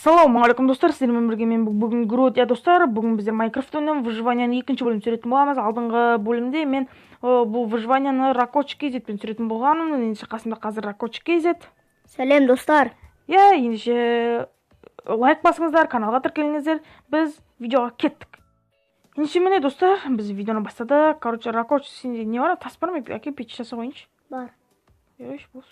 Ассалаумағалейкум достар, сіздермен бірге мен бүгін Гродия достар. Бүгін біздер Майнкрафт ойнап выживанияның екінші бөлімін түсіретін боламыз. Алдыңғы бөлімде мен бұл выживанияны Ракоч KZ-пен түсіретін болғаным. Ендеше қасымда қазір Ракоч KZ. Сәлем достар. Ендеше лайк басыңыздар, каналға тіркеліңіздер. Біз видеоға кеттік. Ендеше міне достар, біз видеоны бастадық. Короче, Ракоч, сенде не бар? Тас бар ма? Әке пеш жаса қойыншы. Бар. Бос.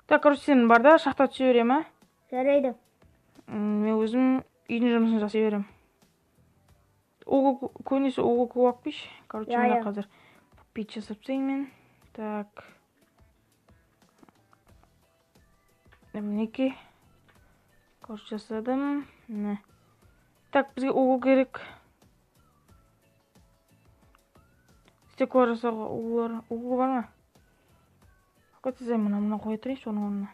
Так, короче, сенің бар да, шахта түсе берем, а? Жарайды. Мен өзім үйдің жұмысын жасай берем. Көбінесе оғы көп ақпиш. Короче, мына қазір пеш жасап тастайын мен. Так. Мінеки. Короче, жасадым. Так, бізге оғы керек. Стеклар жасауға оғы бар ма? Қайтсай мұна қоя тұрайыншы оның орнына.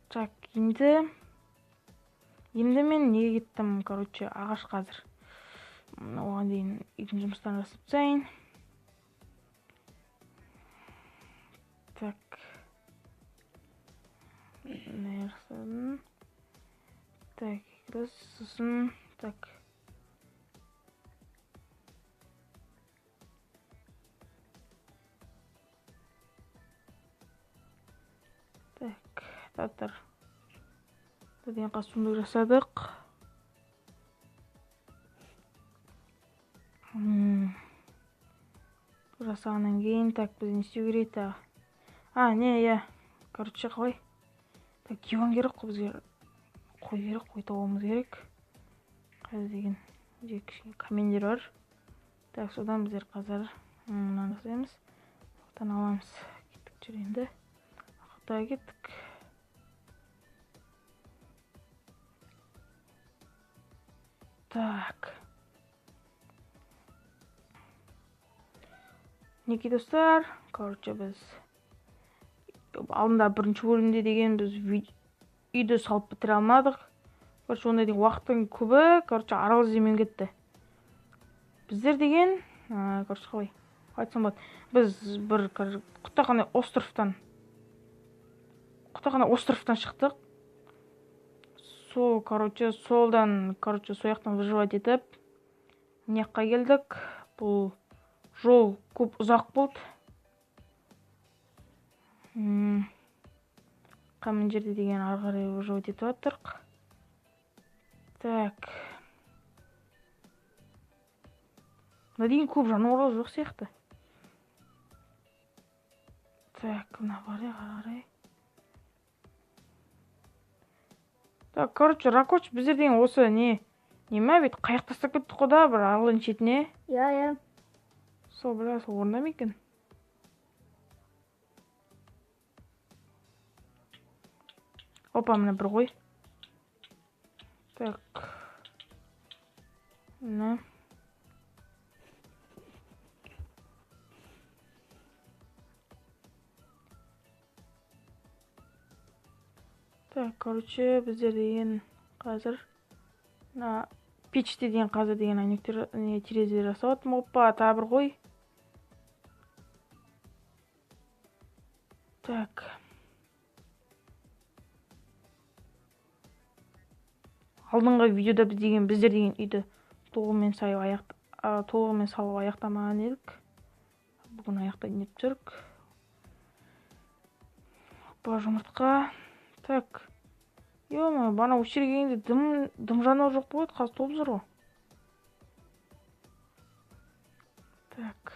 Так, енді мен неге кеттім, короче, ағаш қазір. Оған дейін үйдің жұмыстарын жасап тастайын. Так. Не жасадым? Так, сосын, так. Так, татар. Деген қасымды жасадық. Жасағаннан кейін, так, біз не істеу керек тағы. Короче, қалай? Так, диван керек қой бізге. Қой табуымыз керек. Қайда деген кішкене камендер бар. Так, содан біздер қазір мұнан жасаймыз. Оқтан аламыз. Кеттік жүрейінді. Ақыта кеттік. Так. Неке достар, короче, біз алдында бірінші бөлімде деген біз үйді салып бітіре алмадық. Короче, онда деген уақыттың көбі, короче, арал іздеумен кетті. Біздер деген, короче, қалай айтсам болады. Біз бір құттақандай островтан шықтық. Солдан, сояқтан выживать етіп, неққа келдік. Бұл жол көп ұзақ болды. Қамын жерде деген арғары выживать етіп атырық. Так. Мына деген көп жануарлар жоқ сияқты. Так, мына бар қарай. Так, короче, Ракоч, біздер деген осы ма бет қайық тастап кеттік қой да, бір аралдың шетіне. Сол орында ма екен? Опа, мына бір ғой. Так. Мына. Так, короче, біздер деген қазір печте деген қазір деген әйнектер терезе жасап атым. Опа, тағы бір ғой. Так. Алдыңғы видеода біздер деген үйді толығымен салып аяқтамаған едік. Бүгін аяқтайын деп жүрік. Опа, жұмыртқа. Так. Бана өшіргенде дым жануар жоқ болады, қазір топ зыр ғой. Так.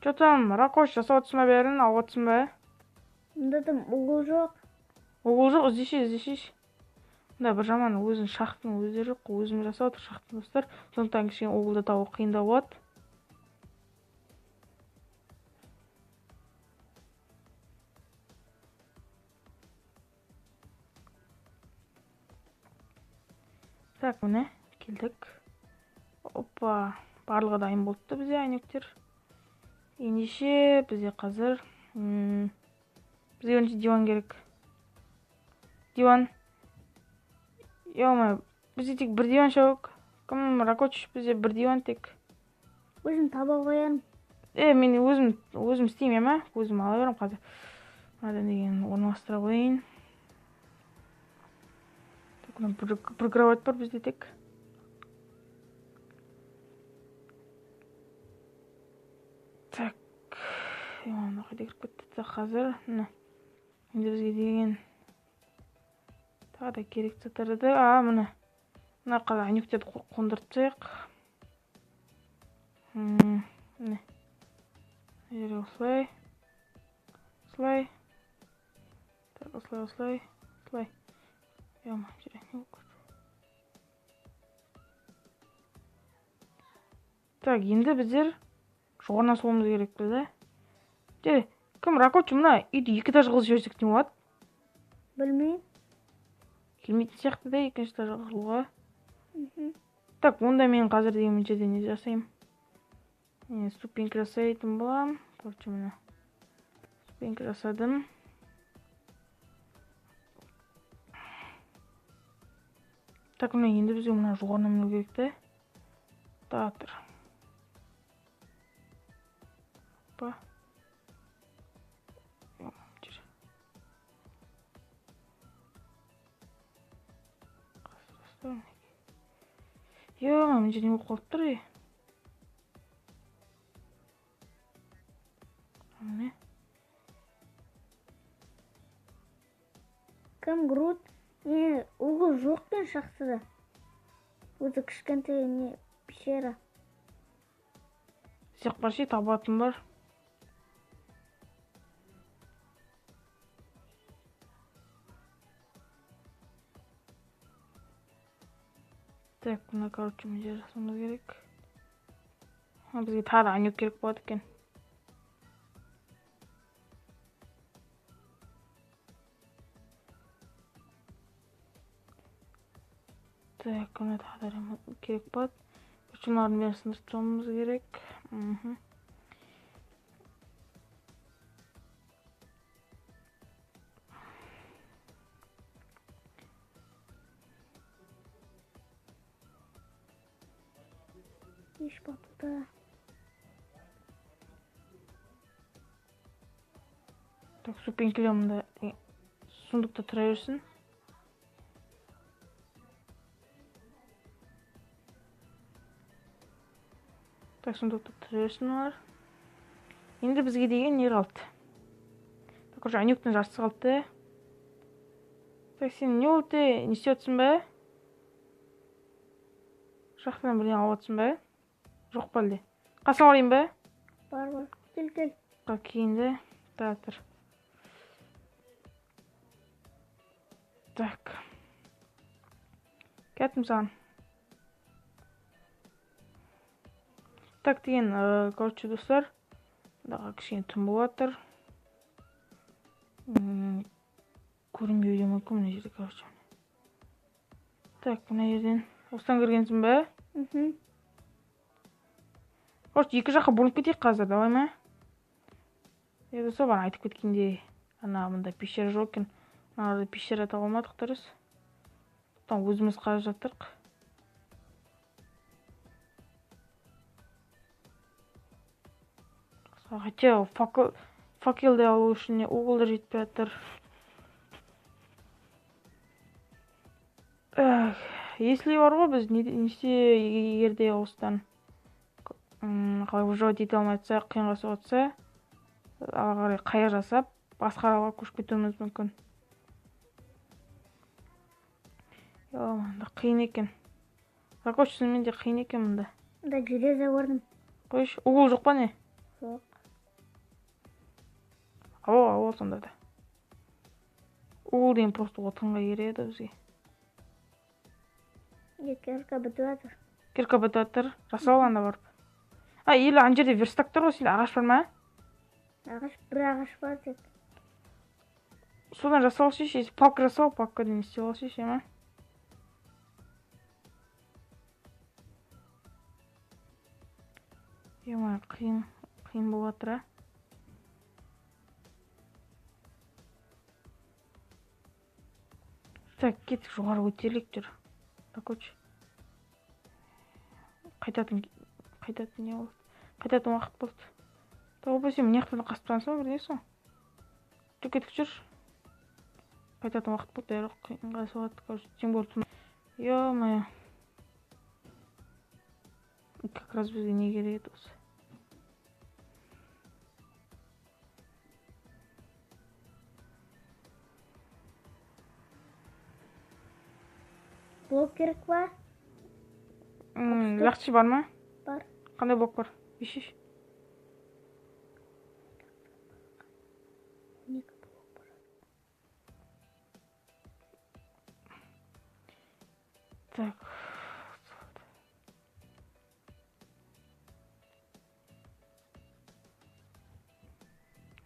Че там, Ракош жасап отсың ба бәрін, алып отсың ба? Мұнда там уғыл жоқ. Уғыл жоқ, іздеші. Мұнда бір жаман өзін шахтың өздері жоқ, өзім жасап отыр шахтың достар. Сондықтан кішкене уғылды табу қиындау болады. Так, міне, келдік. Опа, барлығы дайын болыпты бізде әйнектер. Ендеше бізде қазір бізге önce диван керек. Диван. Бізде тек бір диван шауық. Кім Ракоч, бізде бір диван тек. Өзім таба қоярым. Мен өзім істеймін, өзім ала берем қазір. Мынадан деген орналастыра қояйын. бір кровать бар бізде тек. Так. Мына қайда кіріп кетті қазір. Мына. Енді бізге деген тағы да керек заттарды. Мына. Мына қара анюктерді қондыртсақ. Міне. Жері осылай. Осылай. Так, осылай. Осылай. Жері не болып кетті. Так, енді біздер жоғарынан солымыз керек білді. Жері, кім ракочы мына үйді 2 этаж қылып жіберсек не болады? Білмеймін. Келмейтін сияқты да 2-ші этажға қылуға. Так, онда мен қазір деген жерде не жасаймын? Ступенька жасайтын боламын. Короче, мына. Ступенька жасадым. Так, мына енді бізге мына жоғарынан міну керек те. Татыр. Опа. Мына жерде не болып қалып тұр? Кім Грут? Оғы жоқ пен шақсыда. Өзі кішкентай не пещера. Сек бар ше, табатын бар. Так, мына, короче, мен жер жасамыз керек. Бізге тағы да анюк керек болады екен. Так, мына тағы да керек болады. Мыналардың бәрін сындыртуымыз керек. Еш батуда. Так, ступенькілерімді сундықта тұра берсін. Так, сундықта тұра берсін олар. Енді бізге деген не қалды? Так, уже анюктың жарсы қалды. Так, сен не болды? Не істейтсің бе? Жақтан бірден алып ба? Жоқ па әлде? Қасына барайын ба? Бар. Кел. Кейінді. Татыр. Так. Кеттім саған. Так деген, короче, достар. Дағы кішкене түн болатыр. Көрінбеуде мүмкін мына жерде, короче. Так, мына жерден. Осыдан кіргенсің бе? Короче, 2 жаққа бөлініп кетейік қазір, давай ма? Достар, бана айтып кеткенде, мында пещера жоқ екен. Мына пещера таба алмадық дұрыс. Бұдан өзіміз қарап жаттық. Хотя факелді алу үшін уғылдар жетпей жатыр. Если бар ғой, біз несе егерде осыдан қалай выживать ете алмайтса, қиынға соғатса, ағарай қайыр жасап, басқа аралға көшіп кетуіміз мүмкін. Мында қиын екен. Ракош шынымен де қиын екен мында. Да железо көрдім. Қойш, уғыл жоқ па не? Жоқ. Ау, сонда да. Уғыл деген просто отынға ереді бізге. Кирка бітіп жатыр. Кирка бітіп жатыр. Жасап алғанда барып. Елі ана жерде верстактар ғой, сенде ағаш бар ма? Бір ағаш бар тек. Содан жасап алшы, палка жасап ал, палкадан істеп алшы, ма? Қиын болып жатыр, а? Так, кеттік, жоғары өтелік жүр. Так, өтші. Қайтатын не болды? Қайтатын уақыт болды. Так, опа, сен міне қытаны қасып тұрансың, бірден соң. Жүр, кеттік жүр. Қайтатын уақыт болды, бәрі қиынға соғады. Короче, тем более ё-моё. Как раз бізге не керек еді осы. Блок керек па? Лақчы бар ма? Бар. Қандай блок бар? Ешеш. Так.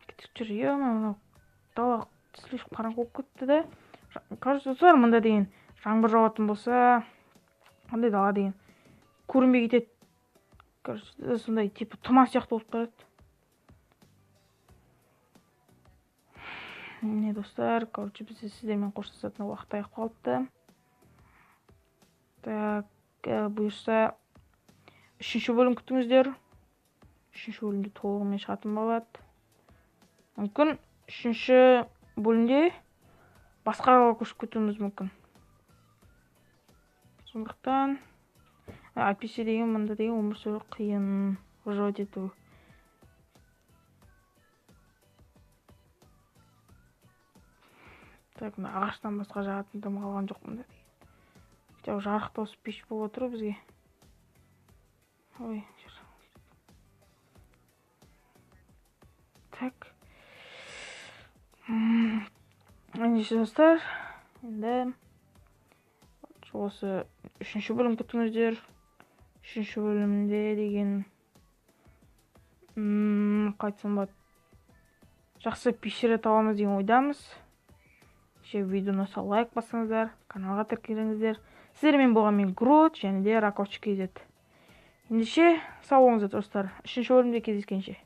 Кетіп жүр, ё-моё, дала слишком қараңғы болып кетті да. Кажется, достар, мында деген жаңбыр жауатын болса, қандай дала деген көрінбей кетеді. Короче, сондай типа тұман сияқты болып тұрады. Не, достар, короче, бізде сіздермен қоштасатын уақыт аяқ қалыпты. Так, бұйырса 3-ші бөлім күтіңіздер. 3-ші бөлімде толығымен шығатын болады. Мүмкін 3-ші бөлімде басқаға көшіп кетуіміз мүмкін. Сондықтан IPC деген мында деген өмір сүру қиын, выживать ету. Так, ағаштан басқа жағатын дым қалған жоқ мында деген. Жау жарық тосып пеш болып отыр бізге. Ой, жүр. Так. Ендеше достар, енді осы 3-ші бөлім күтіңіздер. 3-ші бөлімде деген қайтсам болады. Жақсы пешері табамыз деген ойдамыз. Видеоны лайк басыңыздар, каналға тіркеліңіздер. Сіздермен болған мен Грут және де Раковчик KZ. Ендеше сау болыңыздар достар. 3-ші бөлімде кездескенше.